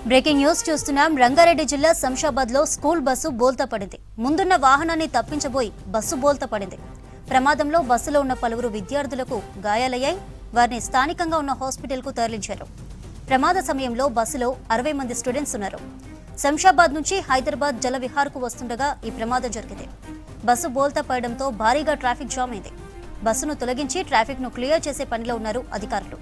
Breaking news చూస్తున్నాం. రంగారెడ్డి జిల్లా శంషాబాద్ లో స్కూల్ బస్సు బోల్తా పడింది. ముందున్న వాహనాన్ని తప్పించబోయి బస్సు బోల్తా పడింది. ప్రమాదంలో బస్సులో ఉన్న పలువురు విద్యార్థులకు గాయాలయ్యాయి. వారిని స్థానికంగా ఉన్న హాస్పిటల్ కు తరలించారు. ప్రమాద సమయంలో బస్సులో 60 మంది స్టూడెంట్స్ ఉన్నారు. శంషాబాద్ నుంచి హైదరాబాద్ జలవిహార్ కు వస్తుండగా ఈ ప్రమాదం జరిగింది. బస్సు బోల్తా పడడంతో భారీగా ట్రాఫిక్ జామ్ అయింది. బస్సును తొలగించి ట్రాఫిక్ ను క్లియర్ చేసే పనిలో ఉన్నారు అధికారులు.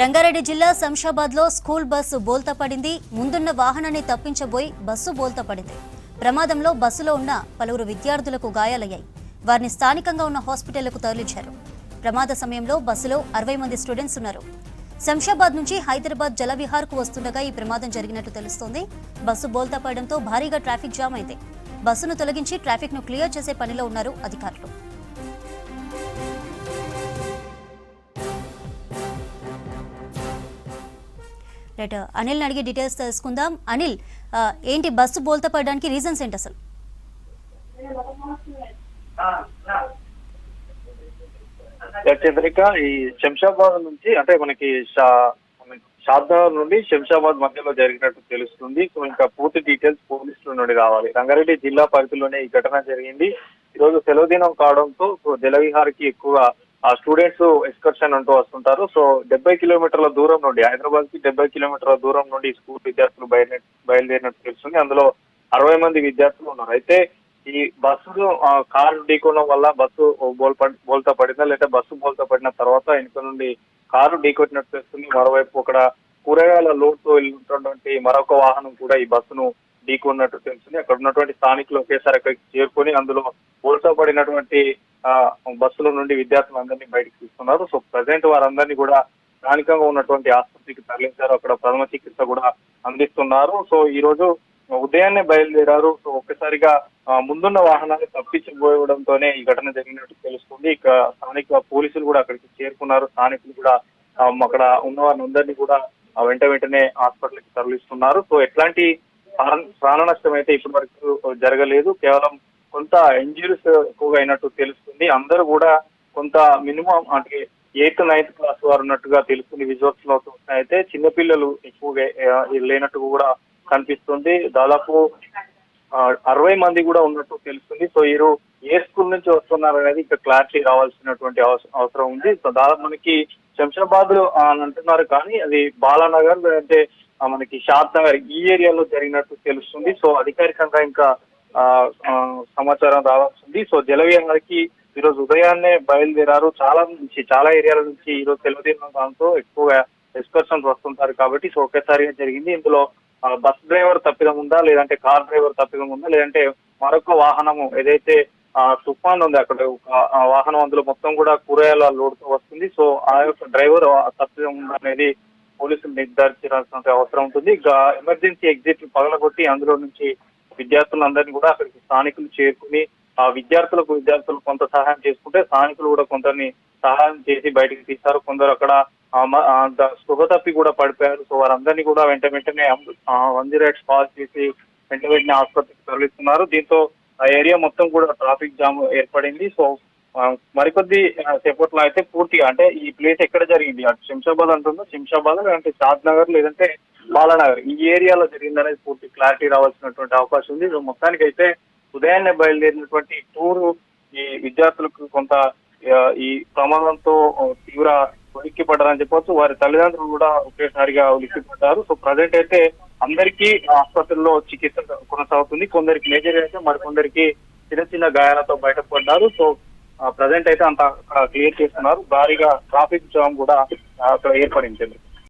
రంగారెడ్డి జిల్లా శంషాబాద్ లో స్కూల్ బస్సు బోల్తా పడింది. ముందున్న వాహనాన్ని తప్పించబోయి బస్సు బోల్తా పడింది. ప్రమాదంలో బస్సులో ఉన్న పలువురు విద్యార్థులకు గాయాలయ్యాయి. వారిని స్థానికంగా ఉన్న హాస్పిటల్కు తరలించారు. ప్రమాద సమయంలో బస్సులో 60 మంది స్టూడెంట్స్ ఉన్నారు. శంషాబాద్ నుంచి హైదరాబాద్ జలవిహార్ కు వస్తుండగా ఈ ప్రమాదం జరిగినట్టు తెలుస్తోంది. బస్సు బోల్తా పడడంతో భారీగా ట్రాఫిక్ జామ్ అయింది. బస్సును తొలగించి ట్రాఫిక్ ను క్లియర్ చేసే పనిలో ఉన్నారు అధికారులు. రైట్, అనిల్ అడిగి డీటెయిల్స్ తెలుసుకుందాం. అనిల్, ఏంటి బస్సు బోల్తా పడడానికి రీజన్స్ ఏంటి అసలు? చంద్రిక, ఈ శంషాబాద్ నుంచి అంటే మనకి షాద్నగర్ నుండి శంషాబాద్ మధ్యలో జరిగినట్టు తెలుస్తుంది. ఇంకా పూర్తి డీటెయిల్స్ పోలీసుల నుండి రావాలి. రంగారెడ్డి జిల్లా పరిధిలోనే ఈ ఘటన జరిగింది. ఈరోజు సెలవు దినం కావడంతో జలవిహార్కి ఎక్కువగా ఆ స్టూడెంట్స్ ఎక్స్కర్షన్ అంటూ వస్తుంటారు. సో 70 కిలోమీటర్ల దూరం నుండి, హైదరాబాద్ కి 70 కిలోమీటర్ల దూరం నుండి స్కూల్ విద్యార్థులు బయలుదేరినట్టు తెలుస్తుంది. అందులో 60 మంది విద్యార్థులు ఉన్నారు. అయితే ఈ బస్సు కారు ఢీకొనడం వల్ల బస్సు బోల్తా పడిందా, లేదా బస్సు బోల్తా పడిన తర్వాత వెనుక నుండి కారు ఢీకొట్టినట్టు తెలుస్తుంది. మరోవైపు అక్కడ కూరగాయల లోడ్తో వెళ్తున్నటువంటి మరొక వాహనం కూడా ఈ బస్సును ఢీకొన్నట్టు తెలుస్తుంది. అక్కడ ఉన్నటువంటి స్థానికులు ఒకేసారి అక్కడికి చేరుకొని అందులో బోల్తా పడినటువంటి బస్సుల నుండి విద్యార్థులందరినీ బయటకు తీస్తున్నారు. సో ప్రజెంట్ వారందరినీ కూడా స్థానికంగా ఉన్నటువంటి ఆసుపత్రికి తరలించారు. అక్కడ ప్రథమ చికిత్స కూడా అందిస్తున్నారు. సో ఈ రోజు ఉదయాన్నే బయలుదేరారు. సో ఒక్కసారిగా ముందున్న వాహనాన్ని తప్పించబోయడంతోనే ఈ ఘటన జరిగినట్టు తెలుస్తుంది. ఇక స్థానిక పోలీసులు కూడా అక్కడికి చేరుకున్నారు. స్థానికులు కూడా అక్కడ ఉన్న వారిని కూడా వెంటనే హాస్పిటల్కి తరలిస్తున్నారు. సో ఎట్లాంటి ప్రాణ నష్టం అయితే ఇప్పటి వరకు జరగలేదు. కేవలం కొంత ఇంజురీస్ ఎక్కువగా అయినట్టు తెలుస్తుంది. అందరూ కూడా కొంత మినిమం అంటే 8th 9th క్లాస్ వారు ఉన్నట్టుగా తెలుస్తుంది. విజువల్స్ లో అయితే చిన్నపిల్లలు ఎక్కువగా లేనట్టు కూడా కనిపిస్తుంది. దాదాపు 60 మంది కూడా ఉన్నట్టు తెలుస్తుంది. సో వీరు ఏ స్కూల్ నుంచి వస్తున్నారు అనేది ఇక్కడ క్లారిటీ రావాల్సినటువంటి అవసరం ఉంది. సో దాదాపు మనకి శంషాబాద్ అని అంటున్నారు, కానీ అది బాలానగర్ అంటే మనకి షాద్ నగర్ ఈ ఏరియాలో జరిగినట్టు తెలుస్తుంది. సో అధికారికంగా ఇంకా సమాచారం రావాల్సింది. సో జలవిహార్కి ఈరోజు ఉదయాన్నే బయలుదేరారు. చాలా ఏరియాల నుంచి ఈరోజు సెలవుదినం దాంతో ఎక్కువగా ఎక్స్కర్షన్స్ వస్తుంటారు కాబట్టి సో ఒకేసారిగా జరిగింది. ఇందులో బస్ డ్రైవర్ తప్పిదం ఉందా, లేదంటే కార్ డ్రైవర్ తప్పిదం ఉందా, లేదంటే మరొక వాహనము ఏదైతే తుఫాన్ ఉంది అక్కడ వాహనం అందులో మొత్తం కూడా కూరగాయల లోడ్తో వస్తుంది. సో ఆ యొక్క డ్రైవర్ తప్పిదం ఉందా అనేది పోలీసులు నిర్ధారించాల్సిన అవసరం ఉంటుంది. ఎమర్జెన్సీ ఎగ్జిట్ పగలగొట్టి అందులో నుంచి విద్యార్థులందరినీ కూడా అక్కడికి స్థానికులు చేరుకుని ఆ విద్యార్థులు కొంత సహాయం చేసుకుంటే స్థానికులు కూడా కొందరిని సహాయం చేసి బయటకు తీశారు. కొందరు అక్కడ స్పృహ తప్పి కూడా పడిపోయారు. సో వారందరినీ కూడా వెంటనే 108 కాల్ చేసి వెంటనే ఆసుపత్రికి తరలిస్తున్నారు. దీంతో ఆ ఏరియా మొత్తం కూడా ట్రాఫిక్ జామ్ ఏర్పడింది. సో మరికొద్ది సేపట్లో అయితే పూర్తిగా అంటే ఈ ప్లేస్ ఎక్కడ జరిగింది, అటు శంషాబాద్ అంటుందో శంషాబాద్, లేదంటే షాద్ నగర్, లేదంటే బాలానగర్ ఈ ఏరియాలో జరిగిందనేది పూర్తి క్లారిటీ రావాల్సినటువంటి అవకాశం ఉంది. సో మొత్తానికి అయితే ఉదయాన్నే బయలుదేరినటువంటి టూరు ఈ విద్యార్థులకు కొంత ఈ ప్రమాదంతో తీవ్ర ఉలిక్కిపడ్డారని చెప్పొచ్చు. వారి తల్లిదండ్రులు కూడా ఒకేసారిగా ఉలిక్కిపడ్డారు. సో ప్రజెంట్ అయితే అందరికీ ఆసుపత్రిలో చికిత్స కొనసాగుతుంది. కొందరికి మేజర్ అయితే మరికొందరికి చిన్న గాయాలతో బయటపడ్డారు. సో ప్రజెంట్ అయితే అంతా క్లియర్ చేస్తున్నారు. భారీగా ట్రాఫిక్ జామ్ కూడా అక్కడ ఏర్పడింది.